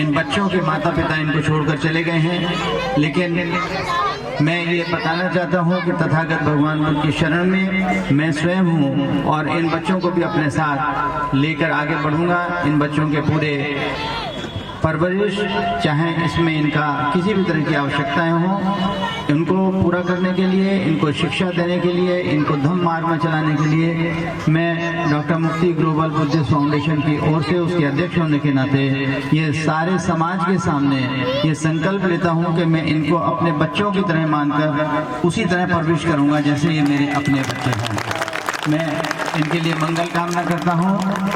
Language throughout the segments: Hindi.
इन बच्चों के माता पिता इनको छोड़कर चले गए हैं, लेकिन मैं ये बताना चाहता हूँ कि तथागत भगवान बुद्ध की शरण में मैं स्वयं हूँ और इन बच्चों को भी अपने साथ लेकर आगे बढ़ूंगा। इन बच्चों के पूरे परवरिश, चाहे इसमें इनका किसी भी तरह की आवश्यकताएं हों, इनको पूरा करने के लिए, इनको शिक्षा देने के लिए, इनको धम्म मार्ग में चलाने के लिए मैं डॉक्टर मुक्ति ग्लोबल बुद्धिस्ट फाउंडेशन की ओर से उसके अध्यक्ष होने के नाते ये सारे समाज के सामने ये संकल्प लेता हूं कि मैं इनको अपने बच्चों की तरह मानकर उसी तरह परवरिश करूंगा जैसे ये मेरे अपने बच्चे हैं। मैं इनके लिए मंगल कामना करता हूं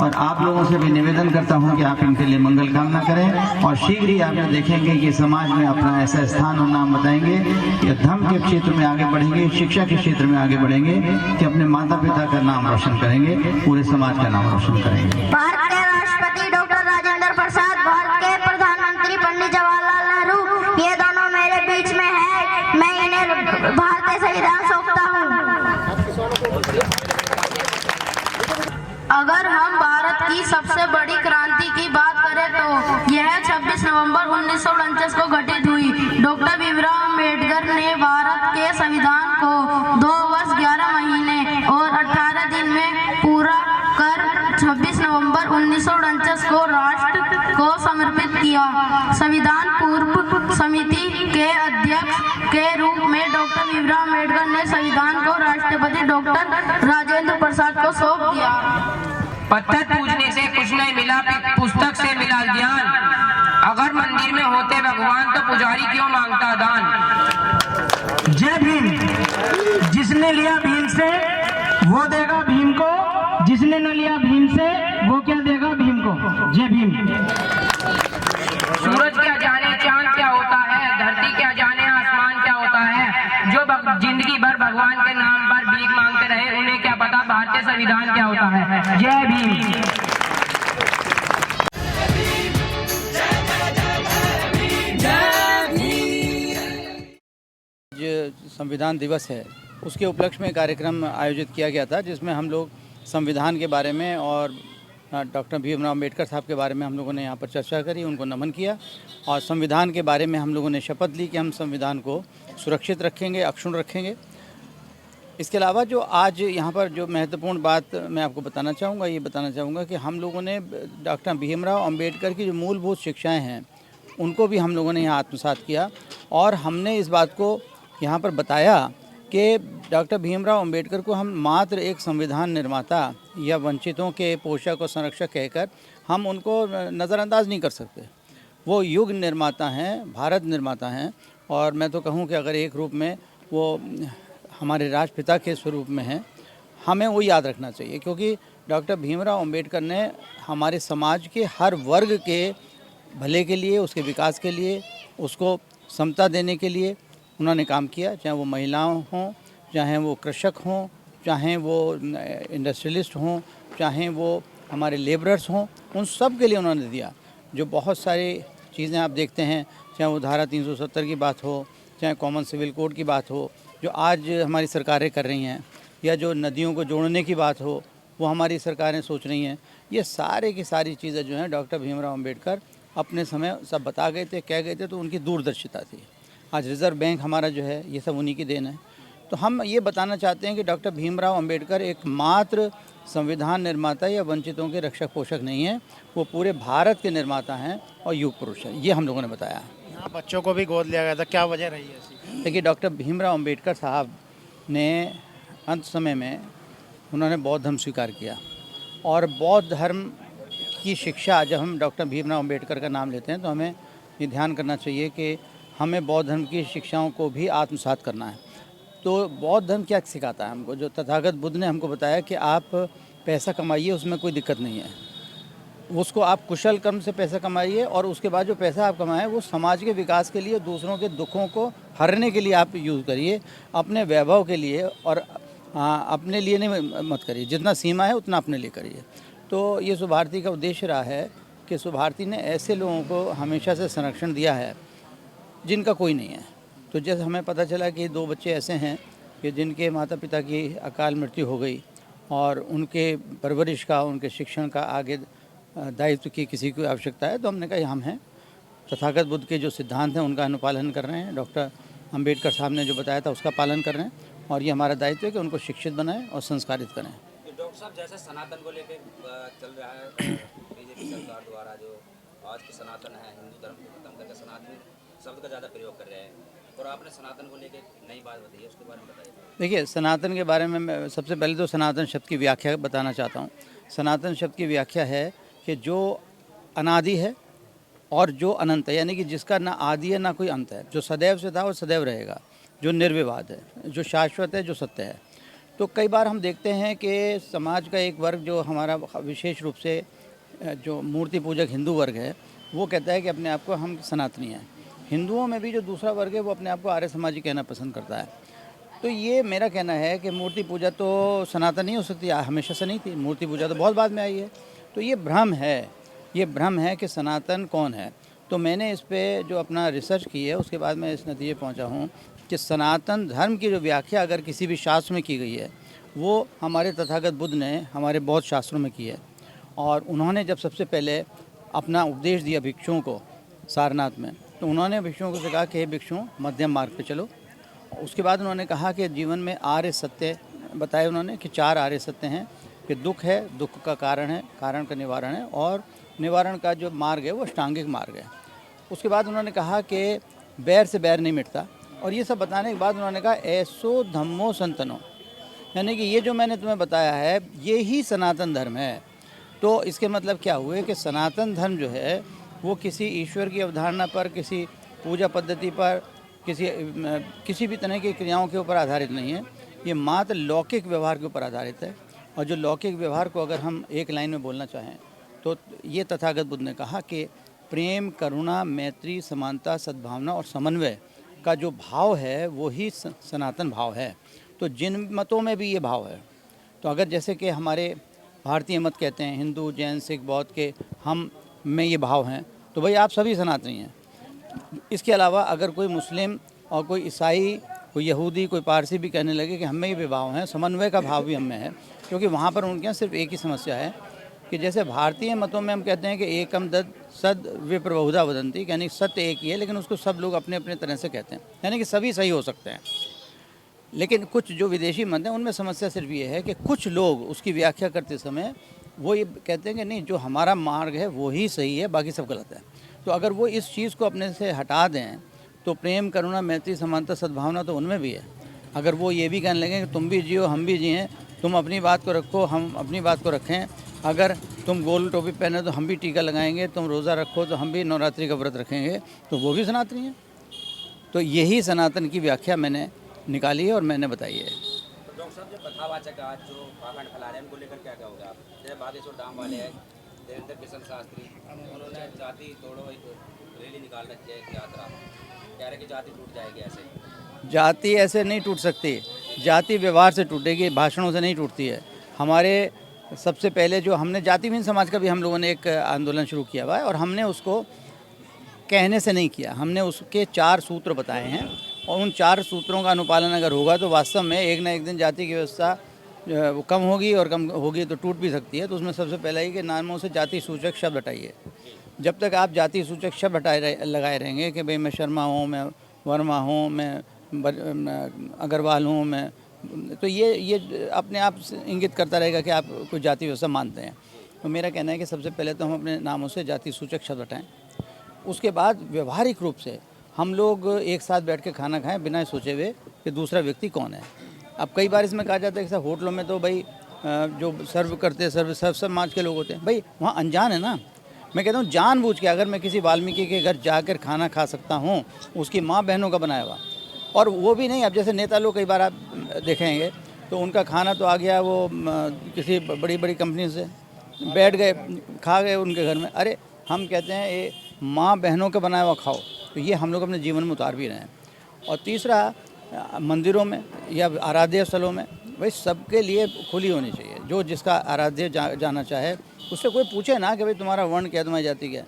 और आप लोगों से भी निवेदन करता हूं कि आप इनके लिए मंगल कामना करें और शीघ्र ही आप देखेंगे कि समाज में अपना ऐसा स्थान और नाम बताएंगे कि धर्म के क्षेत्र में आगे बढ़ेंगे, शिक्षा के क्षेत्र में आगे बढ़ेंगे, कि अपने माता पिता का नाम रोशन करेंगे, पूरे समाज का नाम रोशन करेंगे। भारत के राष्ट्रपति डॉक्टर राजेंद्र प्रसाद, भारत के प्रधानमंत्री पंडित जवाहरलाल नेहरू, ये दोनों मेरे बीच में है। मैं इन्हें भारतीय संविधान सौंपता हूँ। अगर हम भारत की सबसे बड़ी क्रांति की बात करें तो यह 26 नवंबर 1949 को घटित हुई। डॉक्टर भीमराव अंबेडकर ने भारत के संविधान को 2 वर्ष 11 महीने और 18 दिन में पूरा कर 26 नवंबर 1949 को राष्ट्र को समर्पित किया। संविधान पूर्व समिति के अध्यक्ष के रूप में डॉक्टर भीमराव अंबेडकर ने संविधान को राष्ट्रपति डॉक्टर राजेंद्र प्रसाद को सौंप दिया। पत्थर पूजने से कुछ नहीं मिला, पुस्तक से मिला ज्ञान। अगर मंदिर में होते भगवान तो पुजारी क्यों मांगता दान। जय भीम। जिसने लिया भीम से वो देगा भीम को, जिसने न लिया भीम से वो क्या देगा भीम को। जय भीम। सूरज क्या जाने चांद क्या होता है, धरती क्या जाने आसमान क्या होता है। जो जिंदगी भर भगवान के नाम पर भीख मांगते रहे उन्हें क्या पता भारतीय संविधान क्या होता है। जय भीम। जो संविधान दिवस है उसके उपलक्ष्य में कार्यक्रम आयोजित किया गया था, जिसमें हम लोग संविधान के बारे में और डॉक्टर भीमराव अंबेडकर साहब के बारे में हम लोगों ने यहाँ पर चर्चा करी, उनको नमन किया और संविधान के बारे में हम लोगों ने शपथ ली कि हम संविधान को सुरक्षित रखेंगे, अक्षुण्ण रखेंगे। इसके अलावा जो आज यहाँ पर जो महत्वपूर्ण बात मैं आपको बताना चाहूँगा, ये बताना चाहूँगा कि हम लोगों ने डॉक्टर भीमराव अंबेडकर की जो मूलभूत शिक्षाएँ हैं उनको भी हम लोगों ने यहाँ आत्मसात किया और हमने इस बात को यहाँ पर बताया कि डॉक्टर भीमराव अंबेडकर को हम मात्र एक संविधान निर्माता या वंचितों के पोषक और संरक्षक कहकर हम उनको नज़रअंदाज नहीं कर सकते। वो युग निर्माता हैं, भारत निर्माता हैं और मैं तो कहूँ कि अगर एक रूप में वो हमारे राष्ट्रपिता के स्वरूप में हैं, हमें वो याद रखना चाहिए, क्योंकि डॉक्टर भीमराव अंबेडकर ने हमारे समाज के हर वर्ग के भले के लिए, उसके विकास के लिए, उसको समता देने के लिए उन्होंने काम किया। चाहे वो महिलाओं हों, चाहे वो कृषक हों, चाहे वो इंडस्ट्रियलिस्ट हों, चाहे वो हमारे लेबरर्स हों, उन सब के लिए उन्होंने दिया। जो बहुत सारी चीज़ें आप देखते हैं, चाहे वो धारा 370 की बात हो, चाहे कॉमन सिविल कोड की बात हो, जो आज हमारी सरकारें कर रही हैं, या जो नदियों को जोड़ने की बात हो वो हमारी सरकारें सोच रही हैं, ये सारे की सारी चीज़ें जो हैं डॉक्टर भीमराव अंबेडकर अपने समय सब बता गए थे, कह गए थे, तो उनकी दूरदर्शिता थी। आज रिज़र्व बैंक हमारा जो है ये सब उन्हीं की देन है। तो हम ये बताना चाहते हैं कि डॉक्टर भीमराव अंबेडकर एकमात्र संविधान निर्माता या वंचितों के रक्षक पोषक नहीं है, वो पूरे भारत के निर्माता हैं और युग पुरुष है। ये हम लोगों ने बताया। यहाँ बच्चों को भी गोद लिया गया था, क्या वजह रही है ऐसी? देखिए, डॉक्टर भीमराव अंबेडकर साहब ने अंत समय में उन्होंने बौद्ध धर्म स्वीकार किया और बौद्ध धर्म की शिक्षा, जब हम डॉक्टर भीमराव अंबेडकर का नाम लेते हैं तो हमें ये ध्यान करना चाहिए कि हमें बौद्ध धर्म की शिक्षाओं को भी आत्मसात करना है। तो बौद्ध धर्म क्या सिखाता है हमको? जो तथागत बुद्ध ने हमको बताया कि आप पैसा कमाइए, उसमें कोई दिक्कत नहीं है, उसको आप कुशल कर्म से पैसा कमाइए और उसके बाद जो पैसा आप कमाएं वो समाज के विकास के लिए, दूसरों के दुखों को हरने के लिए आप यूज़ करिए, अपने वैभव के लिए और अपने लिए नहीं मत करिए। जितना सीमा है उतना अपने लिए करिए। तो ये सुभारती का उद्देश्य रहा है कि सुभारती ने ऐसे लोगों को हमेशा से संरक्षण दिया है जिनका कोई नहीं है। तो जैसे हमें पता चला कि 2 बच्चे ऐसे हैं कि जिनके माता पिता की अकाल मृत्यु हो गई और उनके परवरिश का, उनके शिक्षण का आगे दायित्व की किसी को आवश्यकता है, तो हमने कहा हम हैं तथागत बुद्ध के जो सिद्धांत हैं उनका अनुपालन कर रहे हैं। डॉक्टर अंबेडकर साहब ने जो बताया था उसका पालन कर रहे हैं और ये हमारा दायित्व है कि उनको शिक्षित बनाएं और संस्कारित करें। डॉक्टर साहब, जैसे सनातन को लेकर चल रहा है बीजेपी सरकार द्वारा, जो आज के सनातन है, हिंदू धर्म को खत्म करके सनातन शब्द का ज़्यादा प्रयोग कर रहे हैं, और आपने सनातन को लेकर नई बात बताई है, उसके बारे में बताइए। देखिए, सनातन के बारे में मैं सबसे पहले तो सनातन शब्द की व्याख्या बताना चाहता हूँ। सनातन शब्द की व्याख्या है कि जो अनादि है और जो अनंत है, यानी कि जिसका ना आदि है ना कोई अंत है, जो सदैव से था और सदैव रहेगा, जो निर्विवाद है, जो शाश्वत है, जो सत्य है। तो कई बार हम देखते हैं कि समाज का एक वर्ग जो हमारा विशेष रूप से जो मूर्ति पूजक हिंदू वर्ग है, वो कहता है कि अपने आप को हम सनातनी हैं। हिंदुओं में भी जो दूसरा वर्ग है वो अपने आप को आर्य समाजी कहना पसंद करता है। तो ये मेरा कहना है कि मूर्ति पूजा तो सनातन नहीं हो सकती, हमेशा से नहीं थी। मूर्ति पूजा तो बहुत बाद में आई है। तो ये भ्रम है कि सनातन कौन है। तो मैंने इस पे जो अपना रिसर्च की है उसके बाद मैं इस नतीजे पहुंचा हूं कि सनातन धर्म की जो व्याख्या अगर किसी भी शास्त्र में की गई है वो हमारे तथागत बुद्ध ने हमारे बहुत शास्त्रों में की है। और उन्होंने जब सबसे पहले अपना उपदेश दिया भिक्षुओं को सारनाथ में, तो उन्होंने भिक्षुओं को कहा कि हे भिक्षुओं, मध्यम मार्ग पे चलो। उसके बाद उन्होंने कहा कि जीवन में आर्य सत्य बताए उन्होंने कि 4 आर्य सत्य हैं कि दुख है, दुख का कारण है, कारण का निवारण है, और निवारण का जो मार्ग है वो अष्टांगिक मार्ग है। उसके बाद उन्होंने कहा कि बैर से बैर नहीं मिटता, और ये सब बताने के बाद उन्होंने कहा ऐसो धम्मो संतनो, यानी कि ये जो मैंने तुम्हें बताया है ये ही सनातन धर्म है। तो इसके मतलब क्या हुए कि सनातन धर्म जो है वो किसी ईश्वर की अवधारणा पर, किसी पूजा पद्धति पर, किसी भी तरह की क्रियाओं के ऊपर आधारित नहीं है। ये मात्र लौकिक व्यवहार के ऊपर आधारित है। और जो लौकिक व्यवहार को अगर हम एक लाइन में बोलना चाहें तो ये तथागत बुद्ध ने कहा कि प्रेम, करुणा, मैत्री, समानता, सद्भावना और समन्वय का जो भाव है वो ही सनातन भाव है। तो जिन मतों में भी ये भाव है, तो अगर जैसे कि हमारे भारतीय मत कहते हैं, हिंदू, जैन, सिख, बौद्ध के हम में ये भाव हैं, तो भाई आप सभी सनातनी हैं। इसके अलावा अगर कोई मुस्लिम और कोई ईसाई, कोई यहूदी, कोई पारसी भी कहने लगे कि हम में ये भाव हैं, समन्वय का भाव भी हम में है, क्योंकि वहाँ पर उनके यहाँ सिर्फ एक ही समस्या है कि जैसे भारतीय मतों में हम कहते हैं कि एकम दद सद विप्र बहुधा वदंती, यानी सत्य एक ही है, लेकिन उसको सब लोग अपने अपने तरह से कहते हैं, यानी कि सभी सही हो सकते हैं। लेकिन कुछ जो विदेशी मत हैं उनमें समस्या सिर्फ ये है कि कुछ लोग उसकी व्याख्या करते समय वो ये कहते हैं कि नहीं, जो हमारा मार्ग है वो ही सही है, बाकी सब गलत है। तो अगर वो इस चीज़ को अपने से हटा दें तो प्रेम, करुणा, मैत्री, समानता, सद्भावना तो उनमें भी है। अगर वो ये भी कहने लगें कि तुम भी जियो हम भी जिएँ, तुम अपनी बात को रखो हम अपनी बात को रखें, अगर तुम गोल टोपी पहने तो हम भी टीका लगाएंगे, तुम रोज़ा रखो तो हम भी नवरात्रि का व्रत रखेंगे, तो वो भी सनातनी है। तो यही सनातन की व्याख्या मैंने निकाली है और मैंने बताई है। डॉक्टर साहब, जो कथावाचक आज जो पाखंड फैला रहे हैं उनको लेकर क्या कहोगे आप? जैसे बागेश्वर धाम वाले हैं, देवेंद्र किशन शास्त्री, उन्होंने जाति तोड़ो एक रैली निकाल रखी है, एक यात्रा, कह रहे कि जाति टूट जाएगी। ऐसे जाति ऐसे नहीं टूट सकती, जाति व्यवहार से टूटेगी, भाषणों से नहीं टूटती है। हमारे सबसे पहले जो हमने जातिहीन समाज का भी हम लोगों ने एक आंदोलन शुरू किया हुआ है, और हमने उसको कहने से नहीं किया, हमने उसके 4 सूत्र बताए हैं, और उन 4 सूत्रों का अनुपालन अगर होगा तो वास्तव में एक ना एक दिन जाति की व्यवस्था वो कम होगी, और कम होगी तो टूट भी सकती है। तो उसमें सबसे पहला ही कि नामों से जाति सूचक शब्द हटाइए। जब तक आप जाति सूचक शब्द लगाए रहेंगे कि भाई मैं शर्मा हूँ, मैं वर्मा हूँ, मैं अग्रवाल हूँ, मैं, तो ये अपने आप इंगित करता रहेगा कि आप कोई जाति व्यवस्था मानते हैं। तो मेरा कहना है कि सबसे पहले तो हम अपने नामों से जाति सूचक शब्द हटाएं। उसके बाद व्यवहारिक रूप से हम लोग एक साथ बैठ के खाना खाएं बिना सोचे हुए कि दूसरा व्यक्ति कौन है। अब कई बार इसमें कहा जाता है कि सर होटलों में तो भाई जो सर्व करते हैं सर्व समाज के लोग होते हैं, भाई वहाँ अनजान है ना। मैं कहता हूँ जानबूझ के अगर मैं किसी वाल्मीकि के घर जाकर खाना खा सकता हूँ, उसकी माँ बहनों का बनाया हुआ, और वो भी नहीं, अब जैसे नेता लोग कई बार आप देखेंगे तो उनका खाना तो आ गया वो किसी बड़ी बड़ी कंपनी से, बैठ गए खा गए उनके घर में। अरे हम कहते हैं ये माँ बहनों का बनाया हुआ खाओ, तो ये हम लोग अपने जीवन में उतार भी रहे हैं। और तीसरा, मंदिरों में या आराध्य स्थलों में भाई सबके लिए खुली होनी चाहिए, जो जिसका आराध्य जाना चाहे उससे कोई पूछे ना कि भाई तुम्हारा वर्ण क्या, तुम्हारी जाति क्या।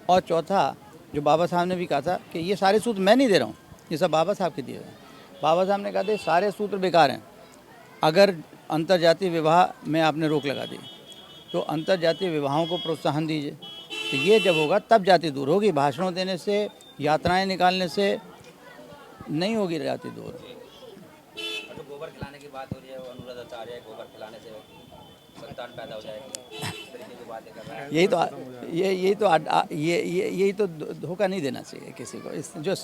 और चौथा, जो बाबा साहब ने भी कहा था कि ये सारे सूत्र मैं नहीं दे रहा हूँ, ये सब बाबा साहब के दिए हुए हैं। बाबा साहब ने कहा था सारे सूत्र बेकार हैं। अगर अंतर्जातीय विवाह में आपने रोक लगा दी तो अंतर्जातीय विवाहों को प्रोत्साहन दीजिए, तो ये जब होगा तब जाति दूर होगी। भाषणों देने से, यात्राएं निकालने से नहीं होगी जाति दूर। और जो गोबर खिलाने की बात हो रही है, वो अनुराध आचार्य है, गोबर खिलाने से संतान पैदा हो जाएगी, इस तरीके की बातें कर रहा है। यही तो धोखा नहीं देना चाहिए किसी को। इस जो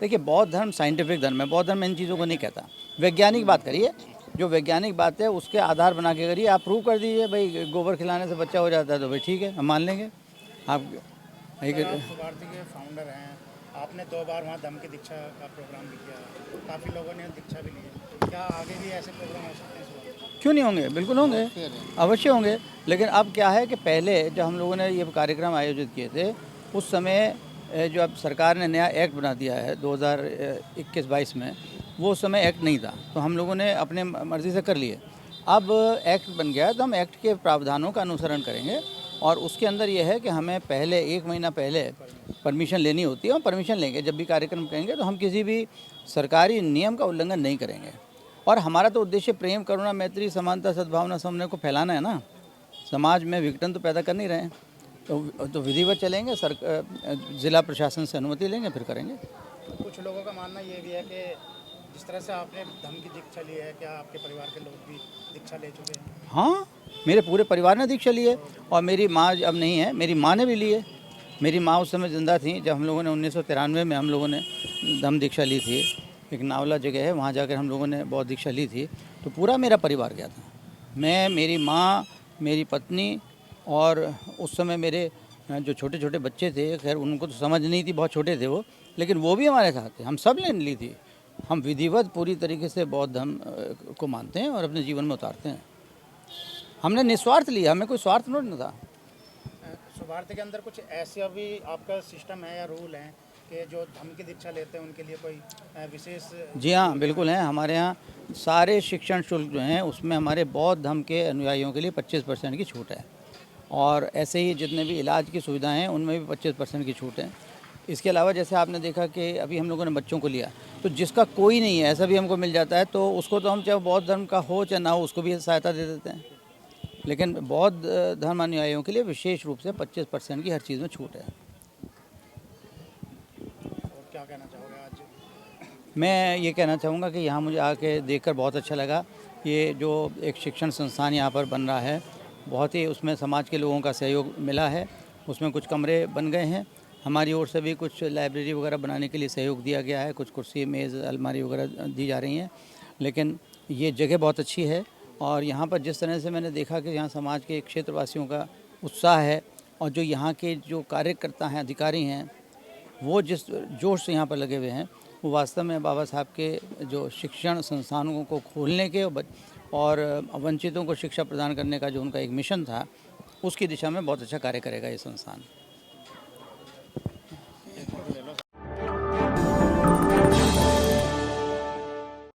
देखिए, बौद्ध धर्म साइंटिफिक धर्म है। बौद्ध धर्म इन चीज़ों को नहीं कहता। वैज्ञानिक बात करिए, जो वैज्ञानिक बात है उसके आधार बना के करिए। आप प्रूव कर दीजिए भाई गोबर खिलाने से बच्चा हो जाता है, तो भाई ठीक है, हम मान लेंगे। आप भारती के फाउंडर हैं, आपने 2 बार वहाँ धम्म की दीक्षा का प्रोग्राम भी किया, काफ़ी लोगों ने दीक्षा भी ली है। क्या आगे भी ऐसे प्रोग्राम हो सकते हैं? क्यों नहीं होंगे, बिल्कुल होंगे, अवश्य होंगे। लेकिन अब क्या है कि पहले जब हम लोगों ने ये कार्यक्रम आयोजित किए थे, उस समय जो अब सरकार ने नया एक्ट बना दिया है 2021-22 में, वो उस समय एक्ट नहीं था, तो हम लोगों ने अपने मर्ज़ी से कर लिए। अब एक्ट बन गया है तो हम एक्ट के प्रावधानों का अनुसरण करेंगे। और उसके अंदर ये है कि हमें पहले 1 महीना पहले परमिशन लेनी होती है, और परमिशन लेंगे। जब भी कार्यक्रम करेंगे तो हम किसी भी सरकारी नियम का उल्लंघन नहीं करेंगे। और हमारा तो उद्देश्य प्रेम, करुणा, मैत्री, समानता, सद्भावना, समन्वय को फैलाना है ना। समाज में विघटन तो पैदा कर नहीं रहे हैं। तो विधिवत चलेंगे, जिला प्रशासन से अनुमति लेंगे, फिर करेंगे। कुछ लोगों का मानना ये भी है कि जिस तरह से आपने धम्म की दीक्षा ली है, क्या आपके परिवार के लोग भी दीक्षा ले चुके हैं? हाँ, मेरे पूरे परिवार ने दीक्षा ली है। और मेरी माँ अब नहीं है, मेरी माँ ने भी ली है। मेरी माँ उस समय जिंदा थी जब हम लोगों ने 1993 में हम लोगों ने धम्म दीक्षा ली थी। एक नावला जगह है, वहाँ जाकर हम लोगों ने बौद्ध दीक्षा ली थी। तो पूरा मेरा परिवार गया था। मैं, मेरी माँ, मेरी पत्नी, और उस समय मेरे जो छोटे छोटे बच्चे थे, खैर उनको तो समझ नहीं थी, बहुत छोटे थे वो, लेकिन वो भी हमारे साथ थे। हम सब ने ली थी। हम विधिवत पूरी तरीके से बौद्ध धर्म को मानते हैं और अपने जीवन में उतारते हैं। हमने निस्वार्थ लिया, हमें कोई स्वार्थ न था। भारती के अंदर कुछ ऐसे भी आपका सिस्टम है या रूल है कि जो धम्म की दीक्षा लेते हैं उनके लिए कोई विशेष? जी हाँ, बिल्कुल है। हमारे यहाँ सारे शिक्षण शुल्क जो हैं उसमें हमारे बौद्ध धर्म के अनुयायियों के लिए 25% की छूट है। और ऐसे ही जितने भी इलाज की सुविधाएं हैं उनमें भी 25% की छूट है। इसके अलावा जैसे आपने देखा कि अभी हम लोगों ने बच्चों को लिया, तो जिसका कोई नहीं है ऐसा भी हमको मिल जाता है, तो उसको तो हम चाहे बौद्ध धर्म का हो चाहे ना हो, उसको भी सहायता दे देते हैं। लेकिन बौद्ध धर्म अनुयायियों के लिए विशेष रूप से 25% की हर चीज़ में छूट है। और क्या कहना चाहोगे आज? मैं ये कहना चाहूँगा कि यहाँ मुझे आके देखकर बहुत अच्छा लगा। ये जो एक शिक्षण संस्थान यहाँ पर बन रहा है, बहुत ही उसमें समाज के लोगों का सहयोग मिला है। उसमें कुछ कमरे बन गए हैं, हमारी ओर से भी कुछ लाइब्रेरी वगैरह बनाने के लिए सहयोग दिया गया है, कुछ कुर्सी, मेज़, अलमारी वगैरह दी जा रही हैं। लेकिन ये जगह बहुत अच्छी है। और यहाँ पर जिस तरह से मैंने देखा कि यहाँ समाज के क्षेत्रवासियों का उत्साह है, और जो यहाँ के जो कार्यकर्ता हैं, अधिकारी हैं, वो जिस जोश से यहाँ पर लगे हुए हैं, वो वास्तव में बाबा साहब के जो शिक्षण संस्थानों को खोलने के और वंचितों को शिक्षा प्रदान करने का जो उनका एक मिशन था, उसकी दिशा में बहुत अच्छा कार्य करेगा ये संस्थान।